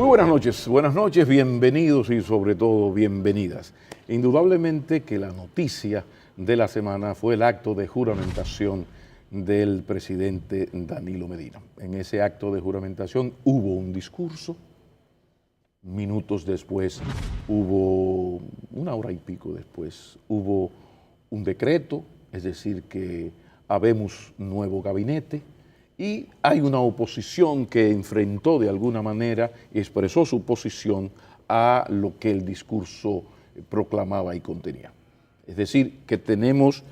buenas noches, bienvenidos y sobre todo bienvenidas. Indudablemente que la noticia de la semana fue el acto de juramentación del presidente Danilo Medina. En ese acto de juramentación hubo un discurso, minutos después hubo, una hora y pico después, hubo un decreto, es decir que habemos nuevo gabinete, y hay una oposición que enfrentó de alguna manera y expresó su posición a lo que el discurso proclamaba y contenía. Es decir, que tenemos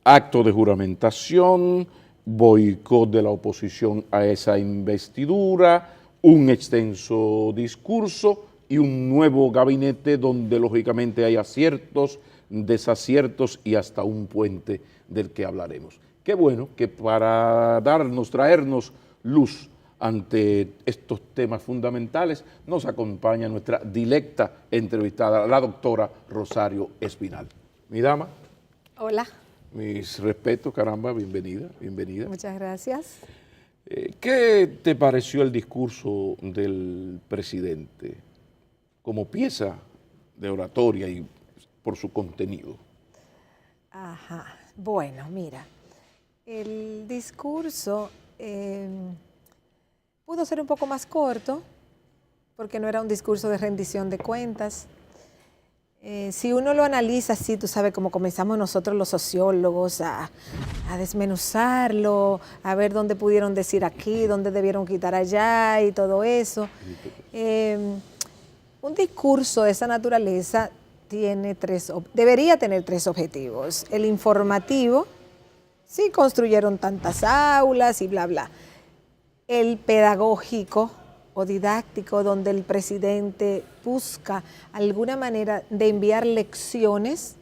acto de juramentación, boicot de la oposición a esa investidura, un extenso discurso y un nuevo gabinete donde lógicamente hay aciertos, desaciertos y hasta un puente del que hablaremos. Qué bueno que para traernos luz ante estos temas fundamentales, nos acompaña nuestra directa entrevistada, la doctora Rosario Espinal. Mi dama. Hola. Mis respetos, caramba, bienvenida, bienvenida. Muchas gracias. ¿Qué te pareció el discurso del presidente como pieza de oratoria y por su contenido? Ajá, bueno, mira. El discurso pudo ser un poco más corto, porque no era un discurso de rendición de cuentas. Si uno lo analiza así, tú sabes, como comenzamos nosotros los sociólogos a desmenuzarlo, a ver dónde pudieron decir aquí, dónde debieron quitar allá y todo eso. Un discurso de esa naturaleza debería tener tres objetivos. El informativo, sí construyeron tantas aulas y bla, bla. El pedagógico o didáctico, donde el presidente busca alguna manera de enviar lecciones.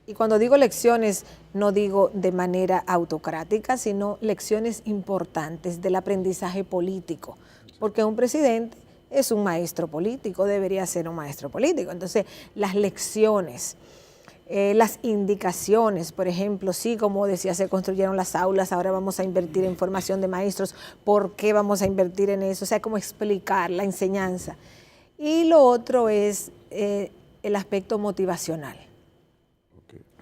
Y cuando digo lecciones, no digo de manera autocrática, sino lecciones importantes del aprendizaje político. Porque un presidente es un maestro político, debería ser un maestro político. Entonces, las lecciones, las indicaciones, por ejemplo, sí, como decía, se construyeron las aulas, ahora vamos a invertir en formación de maestros, ¿por qué vamos a invertir en eso? O sea, cómo explicar la enseñanza. Y lo otro es el aspecto motivacional,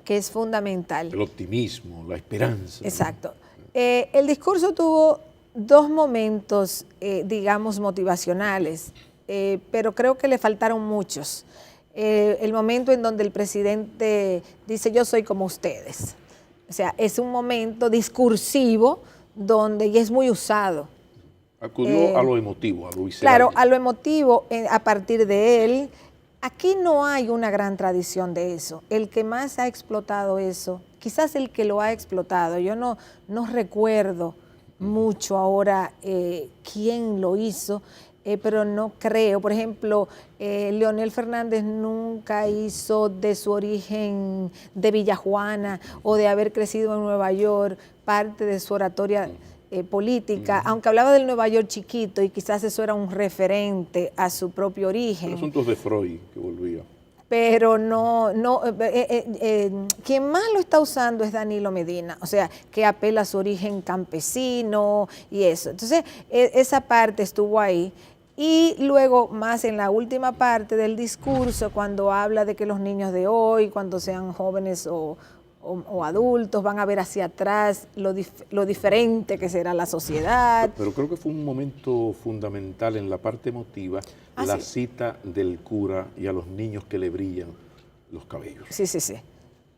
que es fundamental. El optimismo, la esperanza. Exacto. El discurso tuvo dos momentos, digamos, motivacionales, pero creo que le faltaron muchos. El momento en donde el presidente dice yo soy como ustedes. O sea, es un momento discursivo donde y es muy usado. Acudió a lo emotivo, a lo visceral. Claro, a lo emotivo a partir de él. Aquí no hay una gran tradición de eso. El que más ha explotado eso, quizás el que lo ha explotado, yo no recuerdo mucho ahora quién lo hizo, pero no creo. Por ejemplo, Leonel Fernández nunca hizo de su origen de Villajuana o de haber crecido en Nueva York parte de su oratoria política, aunque hablaba del Nueva York chiquito y quizás eso era un referente a su propio origen. Asuntos de Freud que volvía. Pero quien más lo está usando es Danilo Medina, o sea, que apela a su origen campesino y eso. Entonces, esa parte estuvo ahí. Y luego, más en la última parte del discurso, cuando habla de que los niños de hoy, cuando sean jóvenes o adultos, van a ver hacia atrás lo diferente que será la sociedad. Pero creo que fue un momento fundamental en la parte emotiva, la cita del cura y a los niños que le brillan los cabellos. Sí, sí, sí.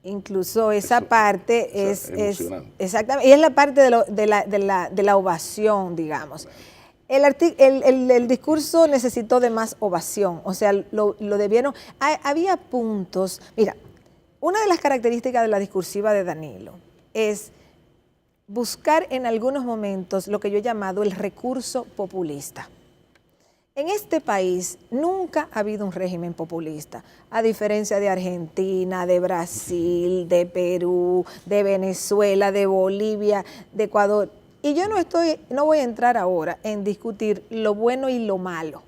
Incluso esa parte es emocionante. Exactamente, y es la parte de la ovación, digamos. El discurso necesitó de más ovación, o sea, lo debieron. Había puntos. Mira, una de las características de la discursiva de Danilo es buscar en algunos momentos lo que yo he llamado el recurso populista. En este país nunca ha habido un régimen populista, a diferencia de Argentina, de Brasil, de Perú, de Venezuela, de Bolivia, de Ecuador. Y yo no voy a entrar ahora en discutir lo bueno y lo malo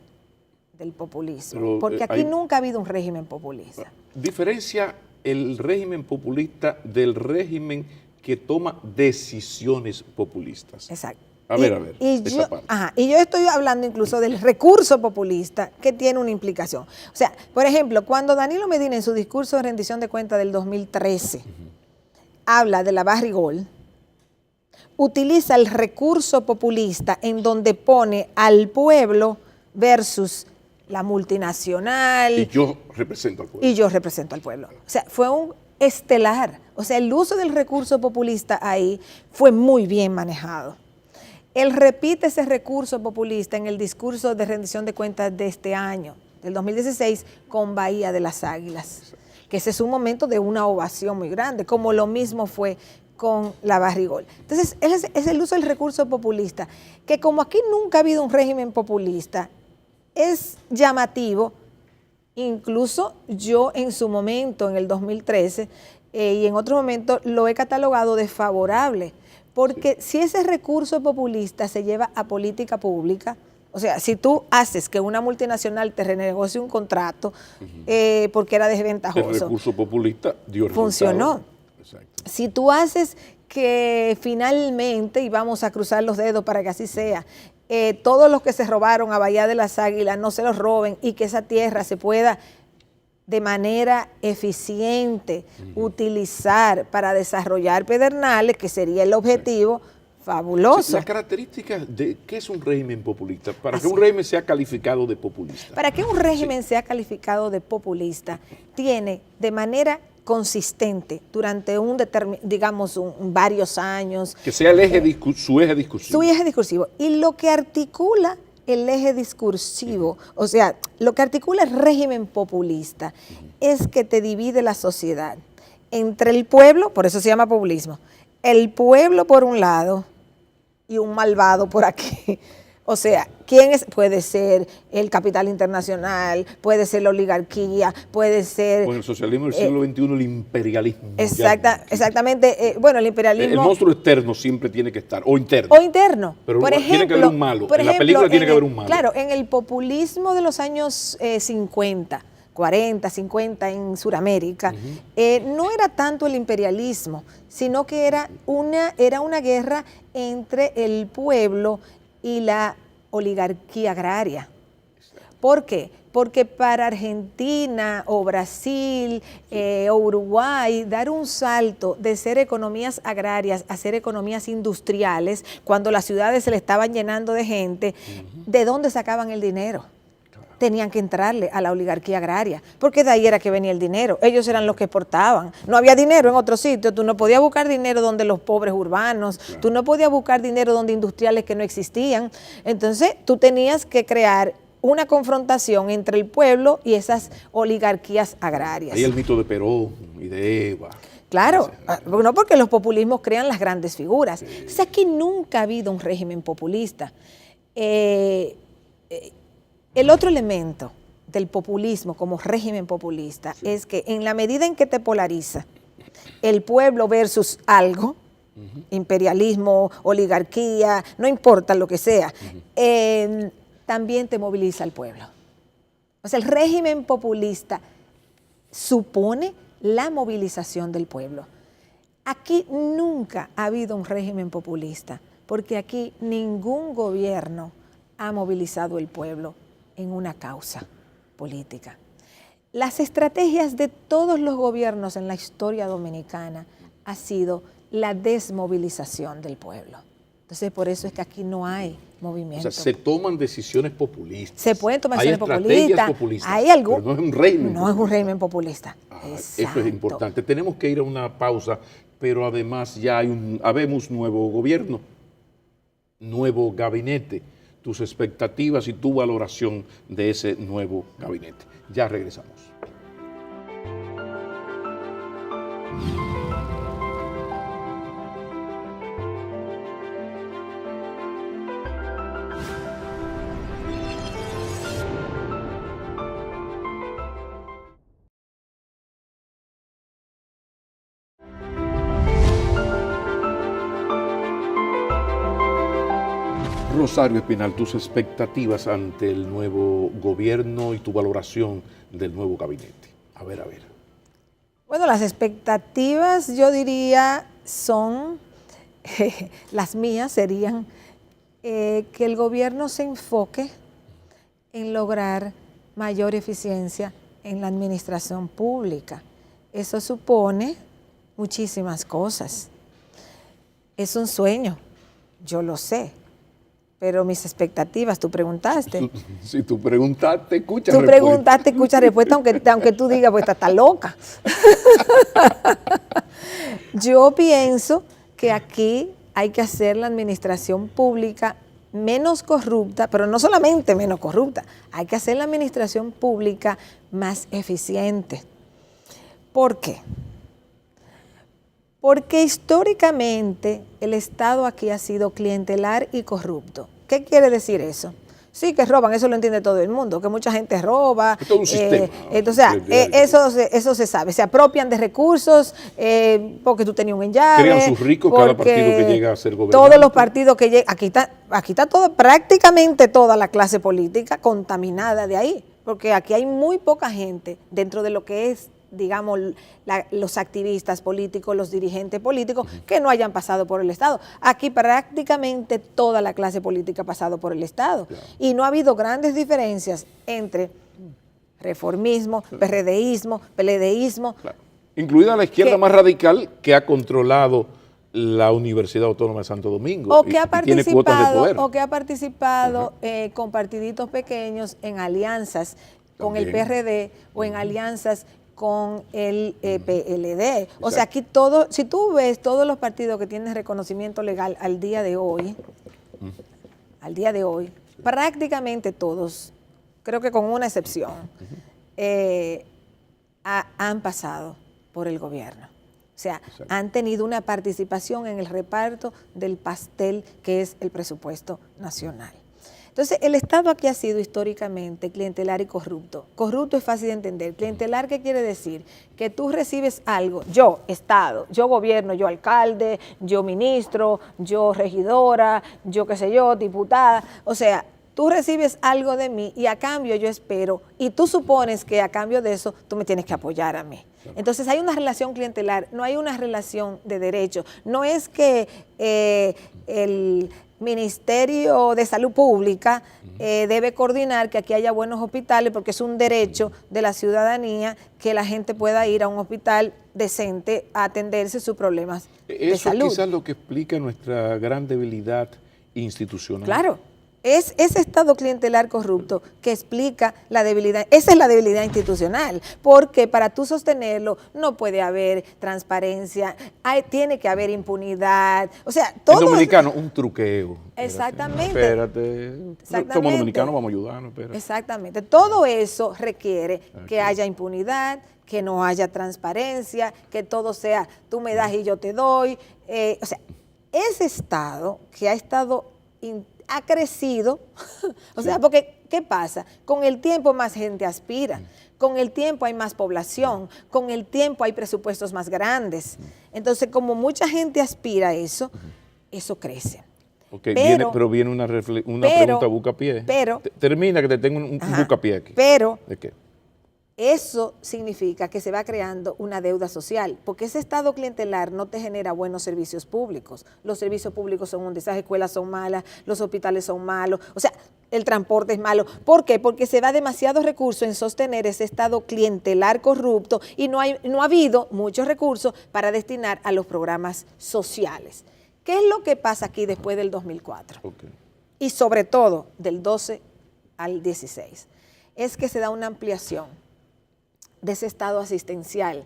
del populismo, porque aquí nunca ha habido un régimen populista. Diferencia el régimen populista del régimen que toma decisiones populistas. Exacto. A ver, yo, y yo estoy hablando incluso del recurso populista que tiene una implicación. O sea, por ejemplo, cuando Danilo Medina en su discurso de rendición de cuentas del 2013 habla de la barrigol, utiliza el recurso populista en donde pone al pueblo versus la multinacional. Y yo represento al pueblo. Y yo represento al pueblo. O sea, fue un estelar. O sea, el uso del recurso populista ahí fue muy bien manejado. Él repite ese recurso populista en el discurso de rendición de cuentas de este año, del 2016, con Bahía de las Águilas, que ese es un momento de una ovación muy grande, como lo mismo fue con la barrigol. Entonces, es el uso del recurso populista, que como aquí nunca ha habido un régimen populista, es llamativo. Incluso yo en su momento, en el 2013, y en otros momentos, lo he catalogado desfavorable, porque si ese recurso populista se lleva a política pública, o sea, si tú haces que una multinacional te renegocie un contrato porque era desventajoso. El recurso populista dio resultado. Funcionó. Exacto. Si tú haces que finalmente, y vamos a cruzar los dedos para que así sea, todos los que se robaron a Bahía de las Águilas no se los roben y que esa tierra se pueda de manera eficiente utilizar para desarrollar pedernales, que sería el objetivo, fabuloso. Sí, las características de qué es un régimen populista, para que un régimen sea calificado de populista. Para que un régimen sea calificado de populista, tiene de manera consistente durante varios años. Que sea el eje su eje discursivo. Su eje discursivo. Y lo que articula el eje discursivo, o sea, lo que articula el régimen populista es que te divide la sociedad entre el pueblo, por eso se llama populismo, el pueblo por un lado y un malvado por aquí. O sea, ¿quién es? Puede ser el capital internacional, puede ser la oligarquía, puede ser... Con el socialismo del siglo XXI, el imperialismo. Exactamente. Bueno, el imperialismo... El monstruo externo siempre tiene que estar, o interno. O interno. Pero por ejemplo, tiene que haber un malo. En la película tiene que haber un malo. Claro, en el populismo de los años 50, 40, 50 en Sudamérica, no era tanto el imperialismo, sino que era una guerra entre el pueblo y la oligarquía agraria. ¿Por qué? Porque para Argentina o Brasil o Uruguay, dar un salto de ser economías agrarias a ser economías industriales, cuando las ciudades se le estaban llenando de gente, ¿de dónde sacaban el dinero? Tenían que entrarle a la oligarquía agraria, porque de ahí era que venía el dinero. Ellos eran los que exportaban. No había dinero en otro sitio. Tú no podías buscar dinero donde los pobres urbanos. Claro. Tú no podías buscar dinero donde industriales que no existían. Entonces, tú tenías que crear una confrontación entre el pueblo y esas oligarquías agrarias. Ahí el mito de Perón y de Eva. Claro, no, porque los populismos crean las grandes figuras. Sí. Entonces, aquí nunca ha habido un régimen populista. El otro elemento del populismo como régimen populista es que en la medida en que te polariza el pueblo versus algo, imperialismo, oligarquía, no importa lo que sea, también te moviliza al pueblo. O sea, el régimen populista supone la movilización del pueblo. Aquí nunca ha habido un régimen populista, porque aquí ningún gobierno ha movilizado el pueblo en una causa política. Las estrategias de todos los gobiernos en la historia dominicana ha sido la desmovilización del pueblo. Entonces, por eso es que aquí no hay movimiento. O sea, se toman decisiones populistas. Se pueden tomar decisiones populistas. Hay algo, pero no es un régimen. No es un régimen populista. Eso es importante. Tenemos que ir a una pausa, pero además ya habemos nuevo gobierno, nuevo gabinete. Tus expectativas y tu valoración de ese nuevo gabinete. Ya regresamos. Rosario Espinal, tus expectativas ante el nuevo gobierno y tu valoración del nuevo gabinete. A ver. Bueno, las expectativas, yo diría, son, las mías serían que el gobierno se enfoque en lograr mayor eficiencia en la administración pública. Eso supone muchísimas cosas. Es un sueño, yo lo sé, pero mis expectativas, tú preguntaste. Si tú preguntaste, escucha Tú respuesta. preguntaste, escucha respuesta, aunque tú digas, pues está loca. Yo pienso que aquí hay que hacer la administración pública menos corrupta, pero no solamente menos corrupta, hay que hacer la administración pública más eficiente. ¿Por qué? Porque históricamente el Estado aquí ha sido clientelar y corrupto. ¿Qué quiere decir eso? Sí, que roban, eso lo entiende todo el mundo, que mucha gente roba. Es todo un sistema. Entonces, eso se sabe. Se apropian de recursos porque tú tenías un enllave. Crean sus ricos cada partido que llega a ser gobernante. Todos los partidos que llegan. Aquí está todo, prácticamente toda la clase política contaminada de ahí. Porque aquí hay muy poca gente dentro de lo que es, digamos, los activistas políticos, los dirigentes políticos, que no hayan pasado por el Estado. Aquí prácticamente toda la clase política ha pasado por el Estado. Claro. Y no ha habido grandes diferencias entre reformismo, PRDismo, PLDismo. Claro. Incluida la izquierda más radical que ha controlado la Universidad Autónoma de Santo Domingo. O que ha participado, tiene cuotas de poder. O que ha participado con partiditos pequeños en alianzas con el PRD o en alianzas con el PLD. O sea, aquí todo, si tú ves todos los partidos que tienen reconocimiento legal al día de hoy, prácticamente todos, creo que con una excepción, han pasado por el gobierno. O sea, han tenido una participación en el reparto del pastel que es el presupuesto nacional. Entonces, el Estado aquí ha sido históricamente clientelar y corrupto. Corrupto es fácil de entender. Clientelar, ¿qué quiere decir? Que tú recibes algo, yo, Estado, yo gobierno, yo alcalde, yo ministro, yo regidora, yo qué sé yo, diputada. O sea, tú recibes algo de mí y a cambio yo espero, y tú supones que a cambio de eso tú me tienes que apoyar a mí. Entonces hay una relación clientelar, no hay una relación de derecho. No es que el Ministerio de Salud Pública debe coordinar que aquí haya buenos hospitales porque es un derecho de la ciudadanía que la gente pueda ir a un hospital decente a atenderse sus problemas de salud. Eso es quizás lo que explica nuestra gran debilidad institucional. Claro. Es ese Estado clientelar corrupto que explica la debilidad, esa es la debilidad institucional, porque para tú sostenerlo no puede haber transparencia, tiene que haber impunidad, o sea, todo... El dominicano, un truqueo. Exactamente. Espérate, somos dominicanos, vamos a ayudarnos, espérate. Exactamente, todo eso requiere que haya impunidad, que no haya transparencia, que todo sea, tú me das y yo te doy, o sea, ese Estado que ha crecido, o sea, porque ¿qué pasa? Con el tiempo más gente aspira, con el tiempo hay más población, con el tiempo hay presupuestos más grandes. Entonces, como mucha gente aspira a eso, eso crece. Okay, pero viene una pregunta bucapié. Termina que te tengo un bucapié aquí. Pero, ¿de qué? Eso significa que se va creando una deuda social, porque ese Estado clientelar no te genera buenos servicios públicos. Los servicios públicos son un desastre, las escuelas son malas, los hospitales son malos, o sea, el transporte es malo. ¿Por qué? Porque se da demasiados recursos en sostener ese Estado clientelar corrupto y no ha habido muchos recursos para destinar a los programas sociales. ¿Qué es lo que pasa aquí después del 2004? Okay. Y sobre todo del 12 al 16. Es que se da una ampliación de ese Estado asistencial,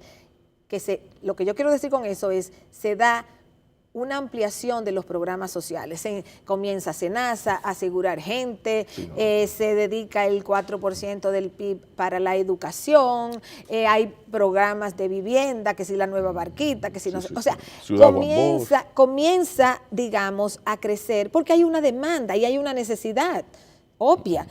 lo que yo quiero decir con eso es, se da una ampliación de los programas sociales. Comienza SENASA a asegurar gente, se dedica el 4% del PIB para la educación, hay programas de vivienda, que si la nueva barquita, que si no sé, o sea, comienza, digamos, a crecer, porque hay una demanda y hay una necesidad obvia.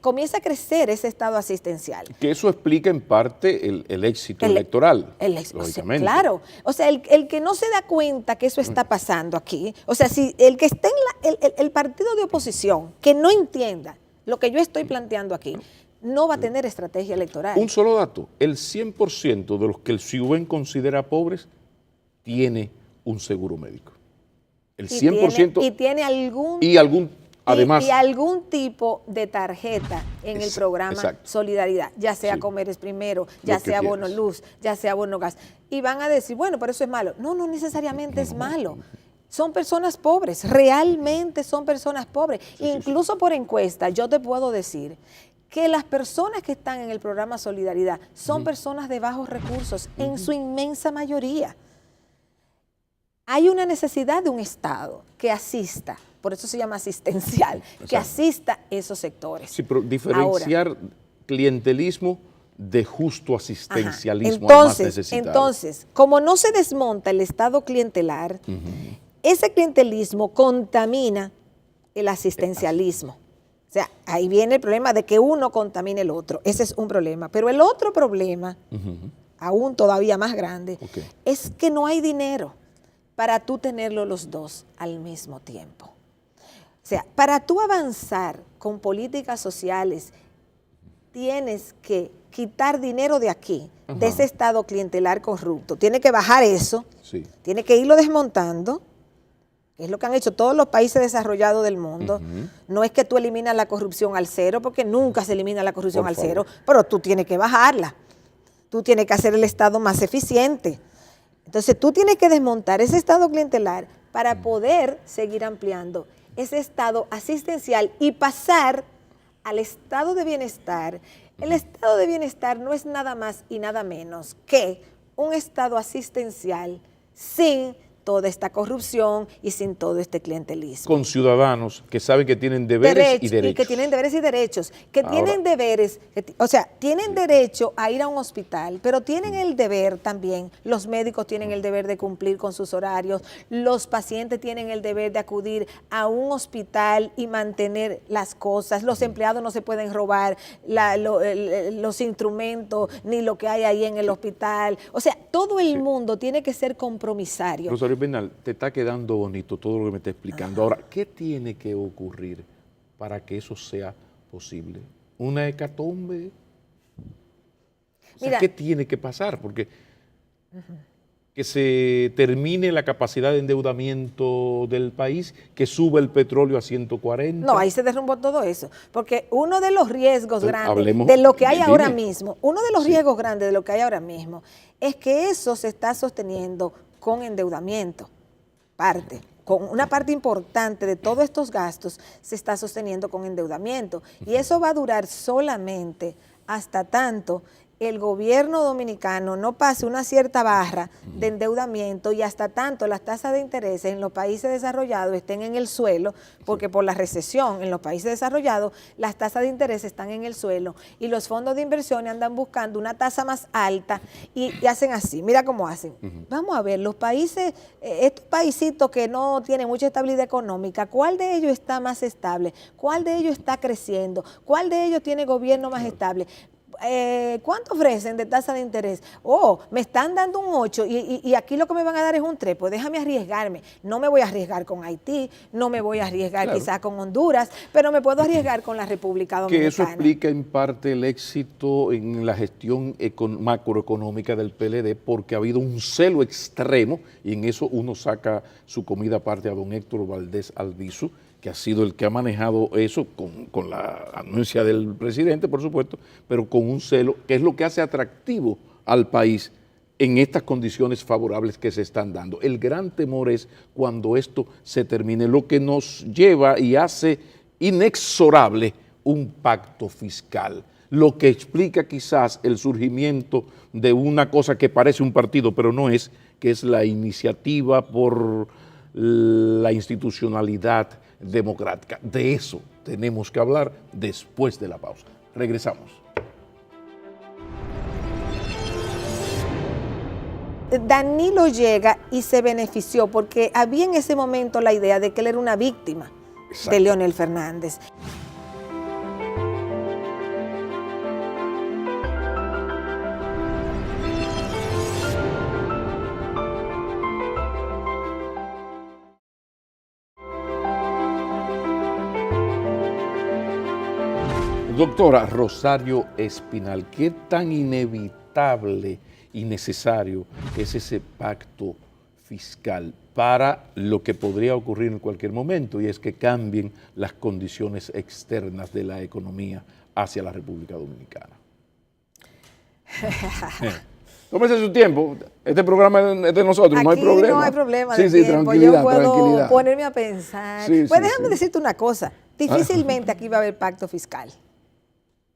Comienza a crecer ese Estado asistencial. Que eso explica en parte el éxito electoral, lógicamente. Claro, o sea, el que no se da cuenta que eso está pasando aquí, o sea, si el que esté en el partido de oposición, que no entienda lo que yo estoy planteando aquí, no va a tener estrategia electoral. Un solo dato, el 100% de los que el CIUBEN considera pobres tiene un seguro médico. El 100%. Y algún, además. Y algún tipo de tarjeta en el programa exacto. Solidaridad, ya sea Comer Primero, ya sea bono luz, ya sea bono gas. Y van a decir, bueno, pero eso es malo. No, no necesariamente es malo. Son personas pobres, realmente son personas pobres. Incluso por encuesta, yo te puedo decir que las personas que están en el programa Solidaridad son personas de bajos recursos, en su inmensa mayoría. Hay una necesidad de un Estado que asista, por eso se llama asistencial, que asista esos sectores. Sí, pero diferenciar ahora, clientelismo de justo asistencialismo entonces, al más necesitado. Entonces, como no se desmonta el Estado clientelar, ese clientelismo contamina el asistencialismo. O sea, ahí viene el problema de que uno contamine el otro. Ese es un problema. Pero el otro problema, aún todavía más grande, es que no hay dinero para tú tenerlo los dos al mismo tiempo. O sea, para tú avanzar con políticas sociales, tienes que quitar dinero de aquí, de ese Estado clientelar corrupto. Tiene que bajar eso, tiene que irlo desmontando, que es lo que han hecho todos los países desarrollados del mundo. No es que tú eliminas la corrupción al cero, porque nunca se elimina la corrupción al cero, pero tú tienes que bajarla. Tú tienes que hacer el Estado más eficiente. Entonces tú tienes que desmontar ese Estado clientelar para poder seguir ampliando ese Estado asistencial y pasar al Estado de bienestar. El Estado de bienestar no es nada más y nada menos que un Estado asistencial sin toda esta corrupción y sin todo este clientelismo. Con ciudadanos que saben que tienen deberes y derechos. Y que tienen deberes y derechos, que tienen deberes, o sea, tienen derecho a ir a un hospital, pero tienen el deber también, los médicos tienen el deber de cumplir con sus horarios, los pacientes tienen el deber de acudir a un hospital y mantener las cosas, los empleados no se pueden robar los instrumentos ni lo que hay ahí en el hospital, o sea, todo el mundo tiene que ser compromisario. Rosario Bernal, te está quedando bonito todo lo que me está explicando. Ahora, ¿qué tiene que ocurrir para que eso sea posible? ¿Una hecatombe? O sea, ¿qué tiene que pasar? Porque que se termine la capacidad de endeudamiento del país, que suba el petróleo a 140. No, ahí se derrumbó todo eso. Porque uno de los riesgos grandes de lo que hay ahora mismo, es que eso se está sosteniendo con endeudamiento, con una parte importante de todos estos gastos se está sosteniendo con endeudamiento y eso va a durar solamente hasta tanto el gobierno dominicano no pase una cierta barra de endeudamiento y hasta tanto las tasas de interés en los países desarrollados estén en el suelo, porque por la recesión en los países desarrollados las tasas de interés están en el suelo y los fondos de inversión andan buscando una tasa más alta y hacen así, mira cómo hacen. Vamos a ver, los países, estos paisitos que no tienen mucha estabilidad económica, ¿cuál de ellos está más estable? ¿Cuál de ellos está creciendo? ¿Cuál de ellos tiene gobierno más estable? ¿Cuánto ofrecen de tasa de interés? Oh, me están dando un 8 y aquí lo que me van a dar es un 3, pues déjame arriesgarme. No me voy a arriesgar con Haití, no me voy a arriesgar quizás con Honduras, pero me puedo arriesgar con la República Dominicana. Que eso explica en parte el éxito en la gestión macroeconómica del PLD, porque ha habido un celo extremo y en eso uno saca su comida aparte a don Héctor Valdés Albizu, que ha sido el que ha manejado eso con la anuencia del presidente, por supuesto, pero con un celo, que es lo que hace atractivo al país en estas condiciones favorables que se están dando. El gran temor es cuando esto se termine, lo que nos lleva y hace inexorable un pacto fiscal, lo que explica quizás el surgimiento de una cosa que parece un partido, pero no es, que es la iniciativa por la institucionalidad democrática. De eso tenemos que hablar después de la pausa. Regresamos. Danilo llega y se benefició porque había en ese momento la idea de que él era una víctima de Leonel Fernández. Doctora Rosario Espinal, ¿qué tan inevitable y necesario es ese pacto fiscal para lo que podría ocurrir en cualquier momento, y es que cambien las condiciones externas de la economía hacia la República Dominicana. Tómese su tiempo, este programa es de nosotros, aquí no hay problema. No hay problema sí, de sí, tiempo, tranquilidad, yo puedo tranquilidad. ponerme a pensar. Sí, Pues sí, déjame sí. decirte una cosa, difícilmente aquí va a haber pacto fiscal.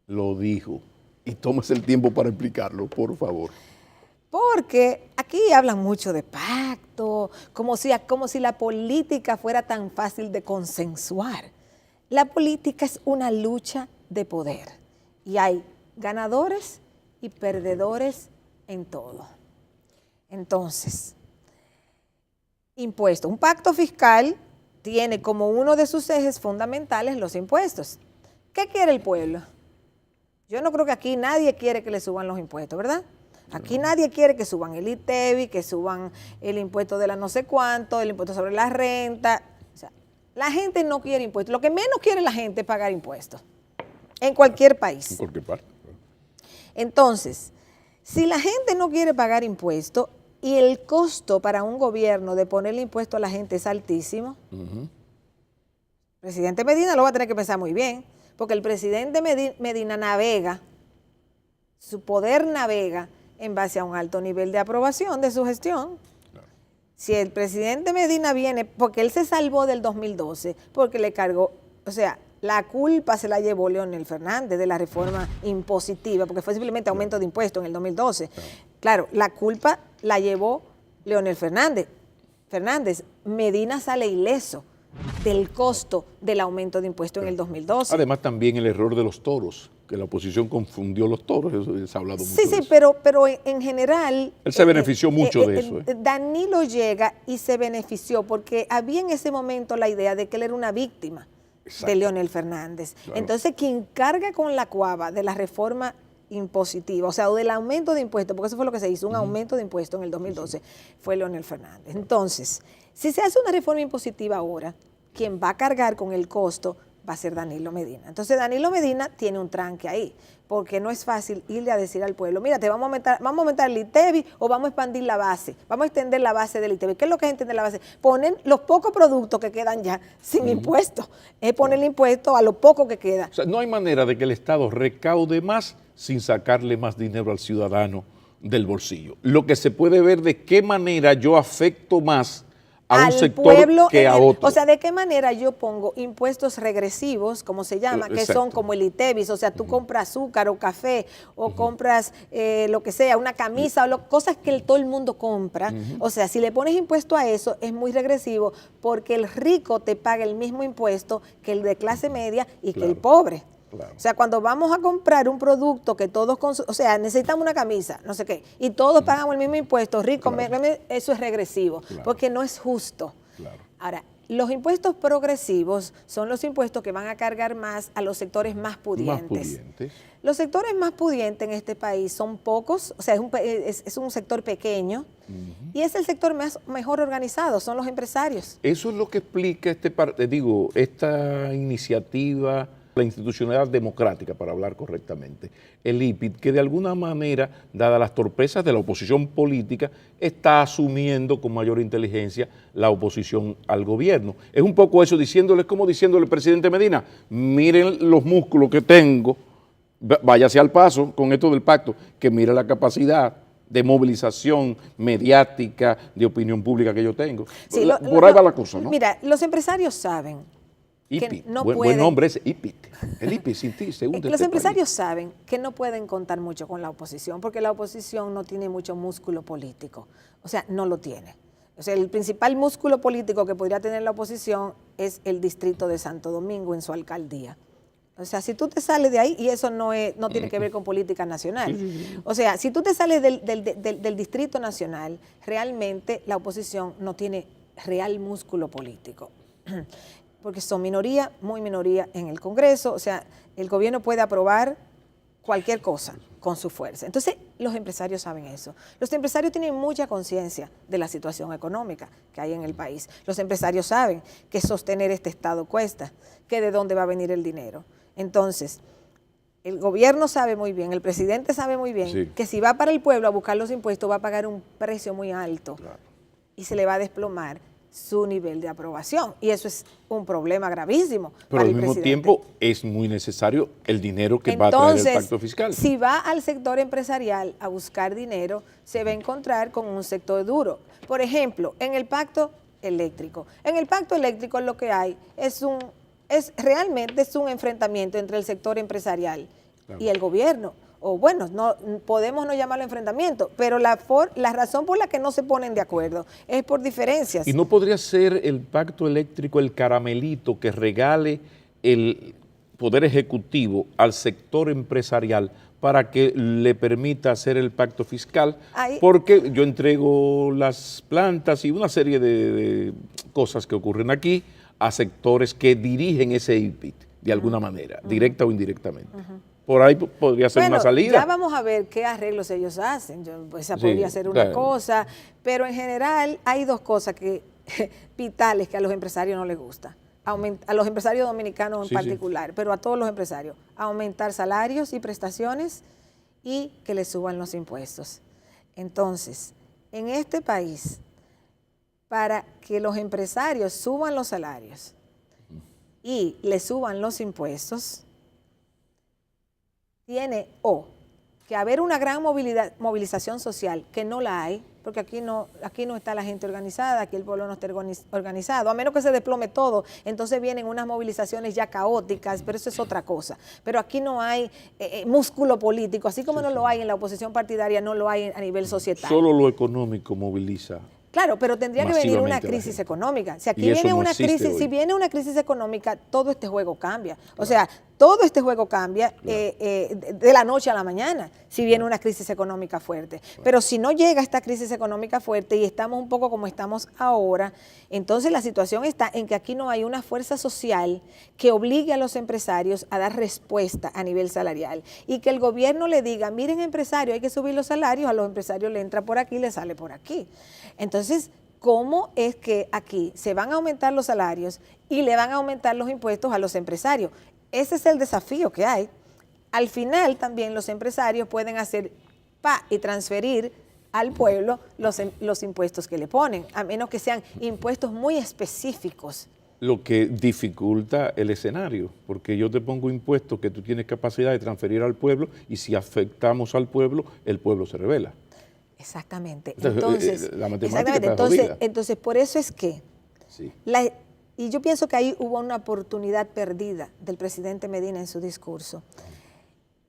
Lo dijo, y tómese el tiempo para explicarlo, por favor. Porque aquí hablan mucho de pacto, como si la política fuera tan fácil de consensuar. La política es una lucha de poder y hay ganadores y perdedores en todo. Entonces, impuesto. Un pacto fiscal tiene como uno de sus ejes fundamentales los impuestos. ¿Qué quiere el pueblo? Yo no creo que aquí nadie quiere que le suban los impuestos, ¿verdad? Aquí nadie quiere que suban el ITEVI, que suban el impuesto de la no sé cuánto, el impuesto sobre la renta. O sea, la gente no quiere impuestos. Lo que menos quiere la gente es pagar impuestos. En cualquier país. En cualquier parte. Entonces, si la gente no quiere pagar impuestos y el costo para un gobierno de ponerle impuesto a la gente es altísimo, el presidente Medina lo va a tener que pensar muy bien, porque el presidente Medina navega, su poder navega en base a un alto nivel de aprobación de su gestión. Claro. Si el presidente Medina viene, porque él se salvó del 2012, porque le cargó, o sea, la culpa se la llevó Leonel Fernández de la reforma impositiva, porque fue simplemente aumento de impuestos en el 2012. Claro, la culpa la llevó Leonel Fernández. Medina sale ileso del costo del aumento de impuestos en el 2012. Además también el error de los toros, que la oposición confundió los toros, eso se ha hablado mucho de eso. Sí, pero en general... Él se benefició mucho de eso. Danilo llega y se benefició porque había en ese momento la idea de que él era una víctima. Exacto. De Leonel Fernández. Claro. Entonces, quien carga con la cuava de la reforma impositiva, o sea, o del aumento de impuestos, porque eso fue lo que se hizo, un aumento de impuestos en el 2012, fue Leonel Fernández. Entonces, si se hace una reforma impositiva ahora, quien va a cargar con el costo va a ser Danilo Medina. Entonces, Danilo Medina tiene un tranque ahí, porque no es fácil irle a decir al pueblo, mira, vamos a aumentar el ITEVI o vamos a expandir la base, vamos a extender la base del ITEVI. ¿Qué es lo que es extender la base? Poner los pocos productos que quedan ya sin impuestos, es ponerle impuesto a lo poco que queda. O sea, no hay manera de que el Estado recaude más sin sacarle más dinero al ciudadano del bolsillo. Lo que se puede ver de qué manera yo afecto más a un sector pueblo que a otro. O sea, ¿de qué manera yo pongo impuestos regresivos, como se llama, que son como el ITEVIS? O sea, tú compras azúcar o café o compras lo que sea, una camisa o cosas que todo el mundo compra. O sea, si le pones impuesto a eso, es muy regresivo porque el rico te paga el mismo impuesto que el de clase media y que el pobre. Claro. O sea, cuando vamos a comprar un producto que todos o sea, necesitamos una camisa, no sé qué, y todos pagamos el mismo impuesto, rico, eso es regresivo, porque no es justo. Claro. Ahora, los impuestos progresivos son los impuestos que van a cargar más a los sectores más pudientes. Los sectores más pudientes en este país son pocos, o sea, es un sector pequeño, y es el sector mejor organizado, son los empresarios. Eso es lo que explica esta iniciativa, la institucionalidad democrática, para hablar correctamente, el IPIT, que de alguna manera, dadas las torpezas de la oposición política, está asumiendo con mayor inteligencia la oposición al gobierno. Es un poco eso, como diciéndole al presidente Medina, miren los músculos que tengo, váyase al paso con esto del pacto, que mire la capacidad de movilización mediática, de opinión pública que yo tengo. Sí, por ahí va la cosa, ¿no? Mira, los empresarios saben IPIT, buen nombre es IPIT. El IPIT sin ti, según los empresarios saben que no pueden contar mucho con la oposición, porque la oposición no tiene mucho músculo político. O sea, no lo tiene. O sea, el principal músculo político que podría tener la oposición es el distrito de Santo Domingo en su alcaldía. O sea, si tú te sales de ahí, y eso no tiene que ver con política nacional. O sea, si tú te sales del distrito nacional, realmente la oposición no tiene real músculo político. Porque son minoría, muy minoría en el Congreso, o sea, el gobierno puede aprobar cualquier cosa con su fuerza. Entonces, los empresarios saben eso. Los empresarios tienen mucha conciencia de la situación económica que hay en el país. Los empresarios saben que sostener este Estado cuesta, que de dónde va a venir el dinero. Entonces, el gobierno sabe muy bien, el presidente sabe muy bien que si va para el pueblo a buscar los impuestos va a pagar un precio muy alto. Claro. y se le va a desplomar su nivel de aprobación. Y eso es un problema gravísimo. Pero al mismo tiempo es muy necesario el dinero que va a traer el pacto fiscal. Si va al sector empresarial a buscar dinero, se va a encontrar con un sector duro. Por ejemplo, en el pacto eléctrico. En el pacto eléctrico lo que hay realmente es un enfrentamiento entre el sector empresarial y el gobierno. O bueno, no podemos no llamarlo enfrentamiento, pero la razón por la que no se ponen de acuerdo es por diferencias. ¿Y no podría ser el pacto eléctrico el caramelito que regale el Poder Ejecutivo al sector empresarial para que le permita hacer el pacto fiscal? Porque yo entrego las plantas y una serie de cosas que ocurren aquí a sectores que dirigen ese IPIT de alguna manera, directa o indirectamente. Por ahí podría ser una salida. Ya vamos a ver qué arreglos ellos hacen. Esa podría ser una cosa, pero en general hay dos cosas vitales que a los empresarios no les gusta. A los empresarios dominicanos en particular, pero a todos los empresarios. Aumentar salarios y prestaciones y que les suban los impuestos. Entonces, en este país, para que los empresarios suban los salarios y les suban los impuestos, tiene que haber una gran movilización social, que no la hay, porque aquí no está la gente organizada, aquí el pueblo no está organizado, a menos que se desplome todo, entonces vienen unas movilizaciones ya caóticas, pero eso es otra cosa. Pero aquí no hay músculo político, así como no lo hay en la oposición partidaria, no lo hay a nivel societario. Solo lo económico moviliza. Claro, pero tendría que venir una crisis económica. Si aquí viene una crisis, si viene una crisis económica, todo este juego cambia. O sea, todo este juego cambia de la noche a la mañana, si viene una crisis económica fuerte. Pero si no llega esta crisis económica fuerte y estamos un poco como estamos ahora, entonces la situación está en que aquí no hay una fuerza social que obligue a los empresarios a dar respuesta a nivel salarial y que el gobierno le diga, miren empresario, hay que subir los salarios, a los empresarios le entra por aquí, le sale por aquí. Entonces, ¿cómo es que aquí se van a aumentar los salarios y le van a aumentar los impuestos a los empresarios? Ese es el desafío que hay. Al final también los empresarios pueden hacer y transferir al pueblo los impuestos que le ponen, a menos que sean impuestos muy específicos. Lo que dificulta el escenario, porque yo te pongo impuestos que tú tienes capacidad de transferir al pueblo y si afectamos al pueblo, el pueblo se rebela. Exactamente. Entonces, la matemática está jodida. Entonces, por eso es que y yo pienso que ahí hubo una oportunidad perdida del presidente Medina en su discurso.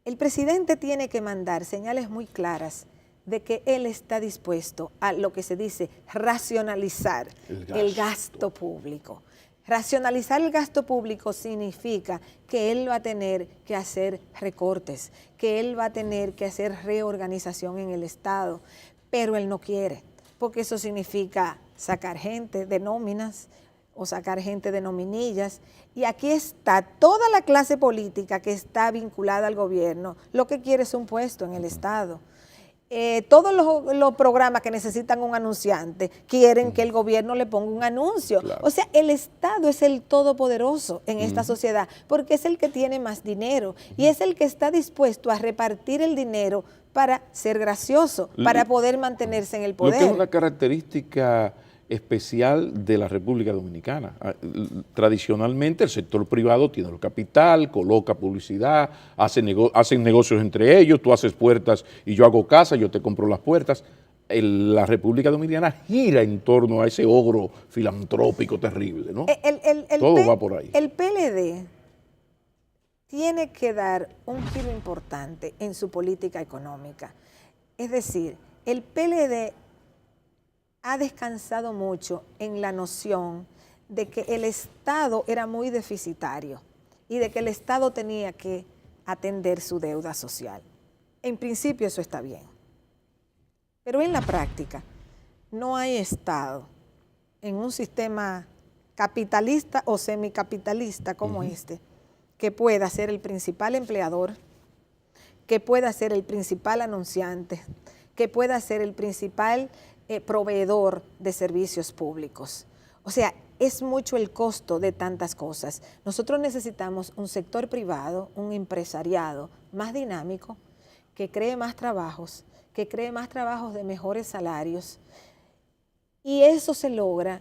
El presidente tiene que mandar señales muy claras de que él está dispuesto a lo que se dice racionalizar el gasto público. Racionalizar el gasto público significa que él va a tener que hacer recortes, que él va a tener que hacer reorganización en el Estado, pero él no quiere, porque eso significa sacar gente de nóminas o sacar gente de nominillas. Y aquí está toda la clase política que está vinculada al gobierno, lo que quiere es un puesto en el Estado. Todos los programas que necesitan un anunciante quieren que el gobierno le ponga un anuncio. Claro. O sea, el Estado es el todopoderoso en esta sociedad porque es el que tiene más dinero y es el que está dispuesto a repartir el dinero para ser gracioso, para poder mantenerse en el poder. Lo que es una característica especial de la República Dominicana. Tradicionalmente el sector privado tiene el capital, coloca publicidad, hacen negocios entre ellos, tú haces puertas y yo hago casa, yo te compro las puertas. La República Dominicana gira en torno a ese ogro filantrópico terrible, ¿no? Todo va por ahí. El PLD tiene que dar un giro importante en su política económica. Es decir, el PLD ha descansado mucho en la noción de que el Estado era muy deficitario y de que el Estado tenía que atender su deuda social. En principio eso está bien, pero en la práctica no hay Estado en un sistema capitalista o semicapitalista como este que pueda ser el principal empleador, que pueda ser el principal anunciante, que pueda ser el principal proveedor de servicios públicos. O sea, es mucho el costo de tantas cosas. Nosotros necesitamos un sector privado, un empresariado más dinámico, que cree más trabajos de mejores salarios Y eso se logra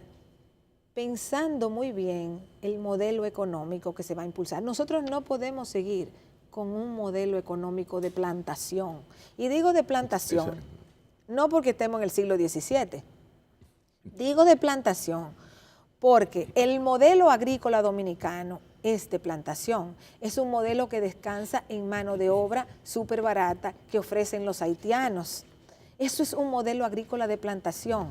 pensando muy bien el modelo económico que se va a impulsar. Nosotros no podemos seguir con un modelo económico de plantación. Y digo de plantación, no porque estemos en el siglo XVII, digo de plantación porque el modelo agrícola dominicano es de plantación. Es un modelo que descansa en mano de obra súper barata que ofrecen los haitianos. Eso es un modelo agrícola de plantación,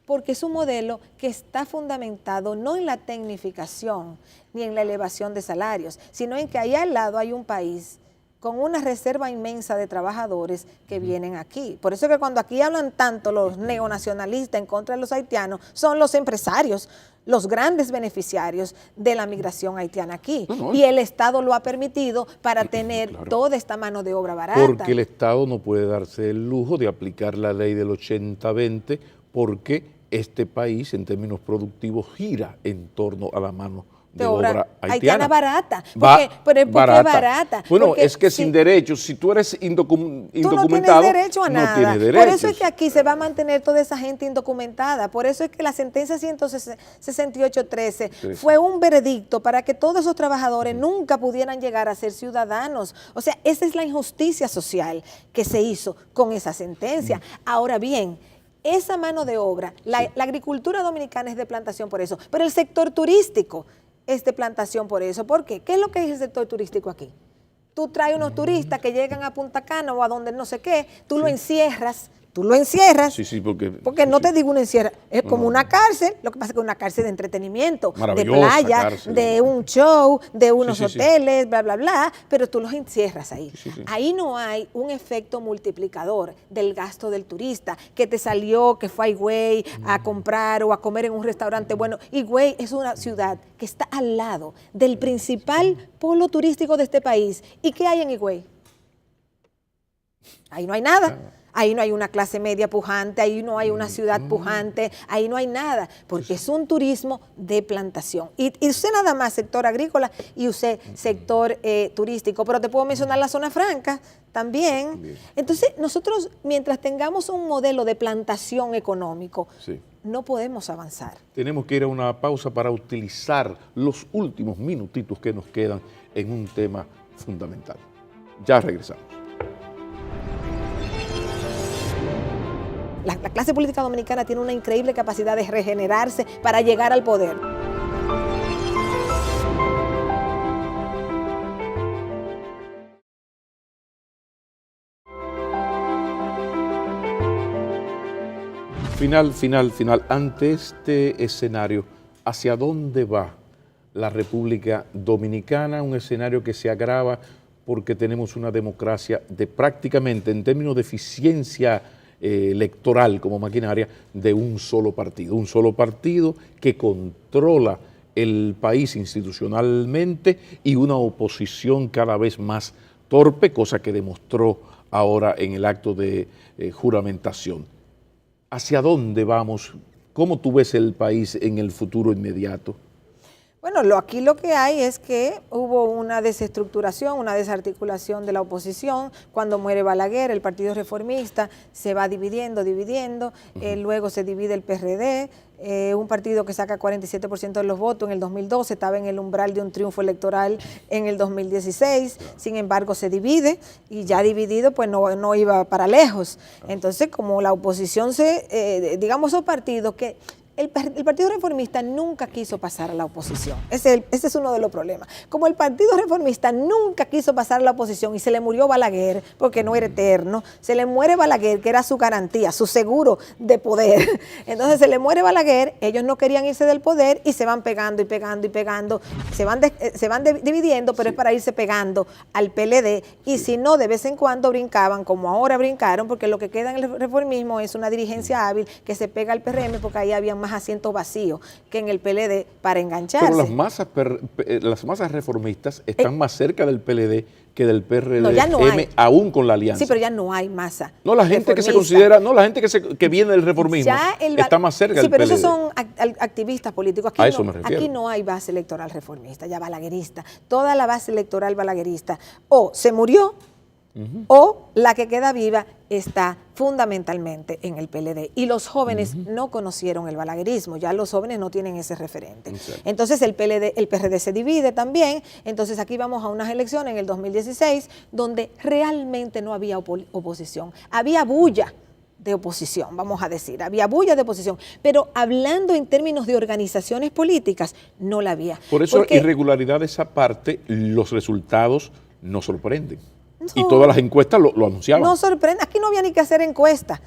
porque es un modelo que está fundamentado no en la tecnificación ni en la elevación de salarios, sino en que allá al lado hay un país con una reserva inmensa de trabajadores que vienen aquí. Por eso que cuando aquí hablan tanto los neonacionalistas en contra de los haitianos, son los empresarios, los grandes beneficiarios de la migración haitiana aquí. Y el Estado lo ha permitido para tener toda esta mano de obra barata. Porque el Estado no puede darse el lujo de aplicar la ley del 80-20 porque este país en términos productivos gira en torno a la mano de obra haitiana barata. ¿Por qué barata? Bueno, porque es que sin derechos, si tú eres indocumentado, tú no tienes derecho a nada. Tienes derechos. Por eso es que aquí se va a mantener toda esa gente indocumentada. Por eso es que la sentencia 168.13 fue un veredicto para que todos esos trabajadores nunca pudieran llegar a ser ciudadanos. O sea, esa es la injusticia social que se hizo con esa sentencia. Ahora bien, esa mano de obra, la agricultura dominicana es de plantación por eso, pero el sector turístico es de plantación por eso. ¿Por qué? ¿Qué es lo que es el sector turístico aquí? Tú traes unos turistas que llegan a Punta Cana o a donde no sé qué, tú lo encierras. Sí, porque no te digo un encierro, es como una cárcel, lo que pasa es que es una cárcel de entretenimiento, de playa, cárcel, de un show, de unos hoteles, bla, bla, bla, pero tú los encierras ahí. Ahí no hay un efecto multiplicador del gasto del turista, que te salió, que fue a Higüey a comprar o a comer en un restaurante. Bueno, Higüey es una ciudad que está al lado del principal polo turístico de este país. ¿Y qué hay en Higüey? Ahí no hay nada. Ahí no hay una clase media pujante, ahí no hay una ciudad pujante, ahí no hay nada, porque es un turismo de plantación. Y usted nada más sector agrícola y usted sector turístico, pero te puedo mencionar la zona franca también. Entonces, nosotros mientras tengamos un modelo de plantación económico, no podemos avanzar. Tenemos que ir a una pausa para utilizar los últimos minutitos que nos quedan en un tema fundamental. Ya regresamos. La clase política dominicana tiene una increíble capacidad de regenerarse para llegar al poder. Final. Ante este escenario, ¿hacia dónde va la República Dominicana? Un escenario que se agrava porque tenemos una democracia de prácticamente, en términos de eficiencia electoral como maquinaria, de un solo partido que controla el país institucionalmente y una oposición cada vez más torpe, cosa que demostró ahora en el acto de juramentación. ¿Hacia dónde vamos? ¿Cómo tú ves el país en el futuro inmediato? Bueno, aquí lo que hay es que hubo una desestructuración, una desarticulación de la oposición. Cuando muere Balaguer, el Partido Reformista se va dividiendo, luego se divide el PRD, un partido que saca 47% de los votos en el 2012, estaba en el umbral de un triunfo electoral en el 2016, sin embargo se divide y ya dividido pues no iba para lejos. Entonces, como la oposición digamos, esos partidos que... El Partido Reformista nunca quiso pasar a la oposición. Ese es uno de los problemas. Como el Partido Reformista nunca quiso pasar a la oposición y se le murió Balaguer, porque no era eterno, se le muere Balaguer, que era su garantía, su seguro de poder. Entonces se le muere Balaguer, ellos no querían irse del poder y se van pegando y pegando y pegando. Se van dividiendo, pero es para irse pegando al PLD. Y si no, de vez en cuando brincaban, como ahora brincaron, porque lo que queda en el reformismo es una dirigencia hábil que se pega al PRM, porque ahí había más asientos vacíos que en el PLD para engancharse. Pero las masas reformistas están más cerca del PLD que del PRM, no, aún con la alianza. Sí, pero ya no hay masa. No, la gente que se considera, la gente que viene del reformismo está más cerca del PLD. Sí, pero esos son activistas políticos. A eso me refiero. Aquí no hay base electoral reformista, ya balaguerista. Toda la base electoral balaguerista o se murió o la que queda viva está fundamentalmente en el PLD. Y los jóvenes no conocieron el balaguerismo, ya los jóvenes no tienen ese referente. Exacto. Entonces el PRD se divide también, entonces aquí vamos a unas elecciones en el 2016 donde realmente no había oposición, había bulla de oposición, vamos a decir, había bulla de oposición, pero hablando en términos de organizaciones políticas, no la había. Por eso, irregularidad de esa parte, los resultados nos sorprenden. No, y todas las encuestas lo anunciaban. No sorprende, aquí no había ni que hacer encuesta.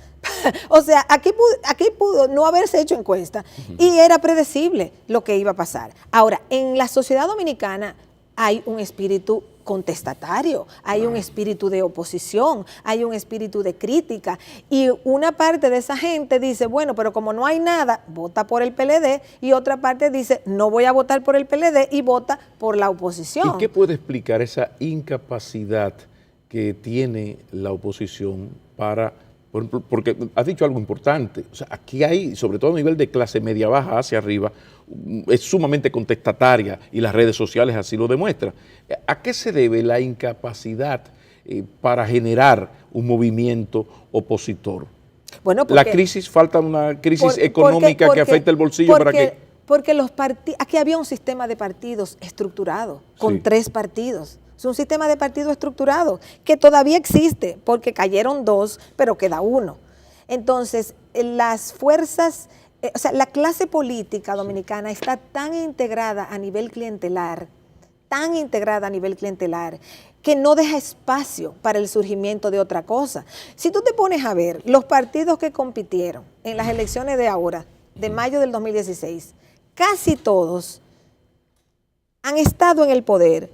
O sea, aquí pudo no haberse hecho encuesta y era predecible lo que iba a pasar. Ahora, en la sociedad dominicana hay un espíritu contestatario, hay un espíritu de oposición, hay un espíritu de crítica y una parte de esa gente dice, bueno, pero como no hay nada, vota por el PLD, y otra parte dice, no voy a votar por el PLD y vota por la oposición. ¿Y qué puede explicar esa incapacidad que tiene la oposición para, porque has dicho algo importante, o sea, aquí hay, sobre todo a nivel de clase media baja hacia arriba, es sumamente contestataria y las redes sociales así lo demuestran. ¿A qué se debe la incapacidad para generar un movimiento opositor? Bueno, la crisis, falta una crisis económica que afecta el bolsillo para que... Porque aquí había un sistema de partidos estructurado, con 3 partidos. Es un sistema de partidos estructurado que todavía existe porque cayeron 2, pero queda 1. Entonces, las fuerzas, o sea, la clase política dominicana está tan integrada a nivel clientelar, que no deja espacio para el surgimiento de otra cosa. Si tú te pones a ver los partidos que compitieron en las elecciones de ahora, de mayo del 2016, casi todos han estado en el poder,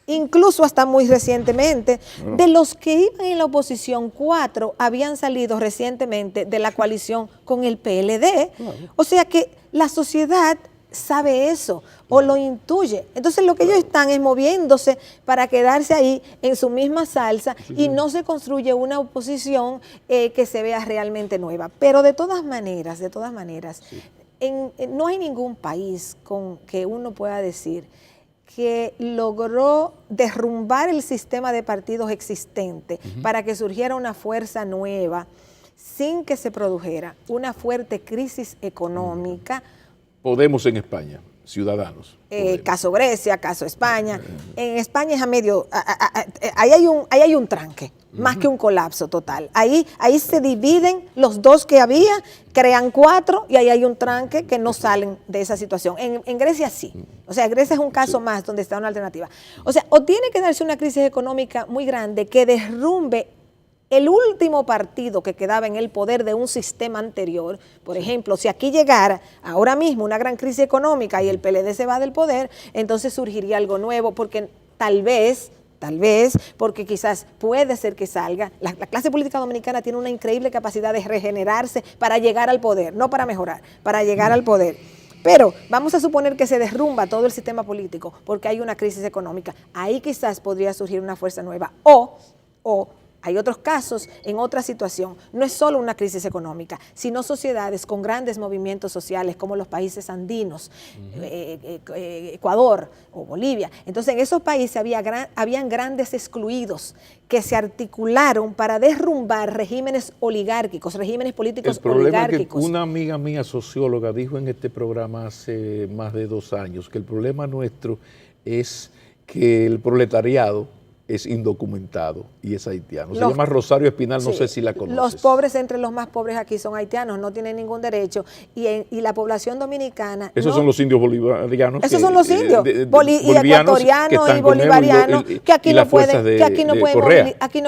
incluso hasta muy recientemente. De los que iban en la oposición, 4 habían salido recientemente de la coalición con el PLD. O sea que la sociedad sabe eso o lo intuye. Entonces lo que ellos están es moviéndose para quedarse ahí en su misma salsa y no se construye una oposición que se vea realmente nueva. Pero de todas maneras, no hay ningún país con que uno pueda decir que logró derrumbar el sistema de partidos existente para que surgiera una fuerza nueva sin que se produjera una fuerte crisis económica. Podemos en España, Ciudadanos. Caso Grecia, caso España. En España es a medio, ahí hay un tranque, más que un colapso total. Ahí se dividen los 2 que había, crean 4 y ahí hay un tranque que no salen de esa situación. En Grecia sí. O sea, Grecia es un caso más donde está una alternativa. O sea, o tiene que darse una crisis económica muy grande que derrumbe el último partido que quedaba en el poder de un sistema anterior. Por ejemplo, si aquí llegara ahora mismo una gran crisis económica y el PLD se va del poder, entonces surgiría algo nuevo, porque tal vez, porque quizás puede ser que salga. La clase política dominicana tiene una increíble capacidad de regenerarse para llegar al poder, no para mejorar, para llegar al poder. Pero vamos a suponer que se derrumba todo el sistema político porque hay una crisis económica. Ahí quizás podría surgir una fuerza nueva. O hay otros casos en otra situación. No es solo una crisis económica, sino sociedades con grandes movimientos sociales como los países andinos, Ecuador o Bolivia. Entonces en esos países habían grandes excluidos que se articularon para derrumbar regímenes oligárquicos, regímenes políticos oligárquicos. Es que una amiga mía socióloga dijo en este programa hace más de 2 años que el problema nuestro es que el proletariado es indocumentado y es haitiano. Se llama Rosario Espinal, no sé si la conoces. Los pobres entre los más pobres aquí son haitianos, no tienen ningún derecho. Y la población dominicana... Esos son los indios bolivarianos. Esos son los indios, y ecuatorianos y bolivarianos, que aquí no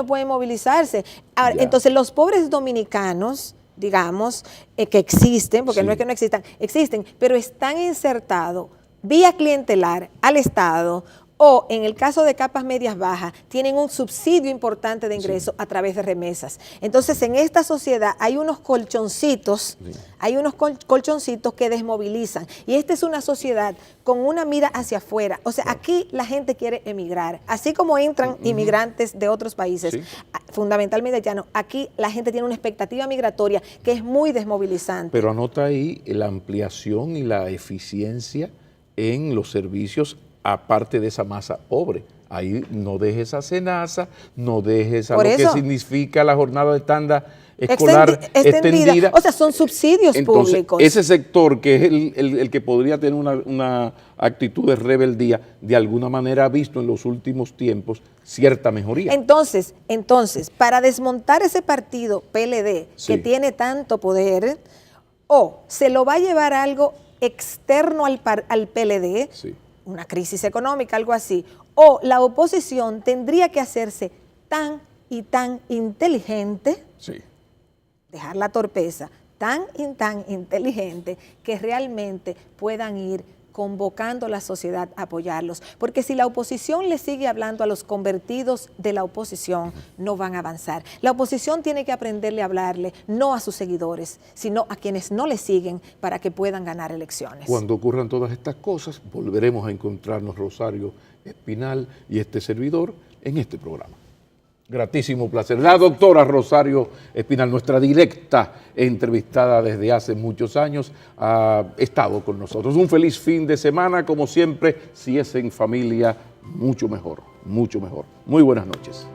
pueden movilizarse. Ahora, entonces los pobres dominicanos, digamos, que existen, porque no es que no existan, existen, pero están insertados vía clientelar al Estado, o en el caso de capas medias bajas, tienen un subsidio importante de ingreso a través de remesas. Entonces, en esta sociedad hay unos colchoncitos, que desmovilizan. Y esta es una sociedad con una mira hacia afuera. O sea, aquí la gente quiere emigrar. Así como entran inmigrantes de otros países, fundamentalmente haitianos, aquí la gente tiene una expectativa migratoria que es muy desmovilizante. Pero anota ahí la ampliación y la eficiencia en los servicios aparte de esa masa pobre. ahí no dejes a Senasa, no dejes a Por lo que eso, significa la jornada de tanda escolar extendida. O sea, son subsidios Entonces, públicos. ese sector que es el que podría tener una actitud de rebeldía, de alguna manera ha visto en los últimos tiempos cierta mejoría. Entonces, para desmontar ese partido PLD Sí. que tiene tanto poder, o se lo va a llevar algo externo al PLD, Sí. una crisis económica, algo así, o la oposición tendría que hacerse tan y tan inteligente, Sí. dejar la torpeza, tan y tan inteligente que realmente puedan ir convocando a la sociedad a apoyarlos. Porque si la oposición le sigue hablando a los convertidos de la oposición, no van a avanzar. La oposición tiene que aprenderle a hablarle, no a sus seguidores, sino a quienes no le siguen para que puedan ganar elecciones. Cuando ocurran todas estas cosas, volveremos a encontrarnos Rosario Espinal y este servidor en este programa. Gratísimo placer. La doctora Rosario Espinal, nuestra directa entrevistada desde hace muchos años, ha estado con nosotros. Un feliz fin de semana, como siempre, si es en familia, mucho mejor, mucho mejor. Muy buenas noches.